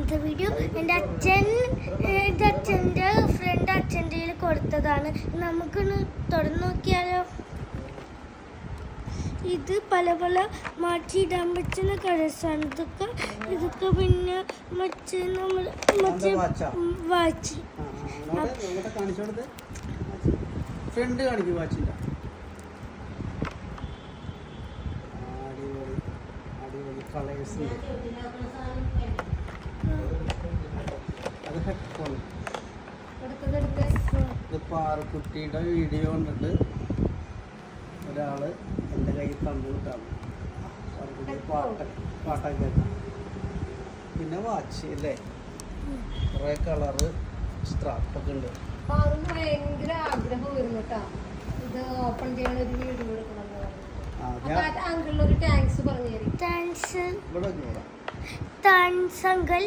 ഇന്നത്തെ വീഡിയോ എൻ്റെ അച്ഛൻ്റെ ഫ്രണ്ട് അച്ഛൻ്റെ കൊടുത്തതാണ്. നമുക്കൊന്ന് തുറന്നു നോക്കിയാലോ. ഇത് പല പല മാറ്റിയിടാൻ പറ്റുന്ന കളേഴ്സാണ്. ഇതൊക്കെ പിന്നെ മറ്റേ വാച്ച് ഫ്രണ്ട് കാണിക്കും വാച്ചിൻ്റെ. അടിപൊളി കളേഴ്സ് ഉണ്ട്. അത് ഹെഡ്ഫോൺ. ഇതിപ്പോൾ ആറുകുട്ടിയുടെ വീഡിയോ കണ്ടിട്ട് ഒരാൾ എൻ്റെ കയ്യിൽ തന്നു വിട്ടാണ്. പാട്ടൊക്കെ കേൾക്കാം. പിന്നെ വാച്ച് അല്ലേ, കുറേ കളറ് സ്ട്രാപ്പൊക്കെ ഉണ്ട്. ഭയങ്കര ആഗ്രഹമായിരുന്നു കേട്ടോ ഇത് ഓപ്പൺ ചെയ്യാൻ ഒരു വീഡിയോ എടുക്കണമെന്ന് പറഞ്ഞു. അങ്കിളിനൊരു താങ്ക്സ് പറഞ്ഞു തരും. Thanks uncle.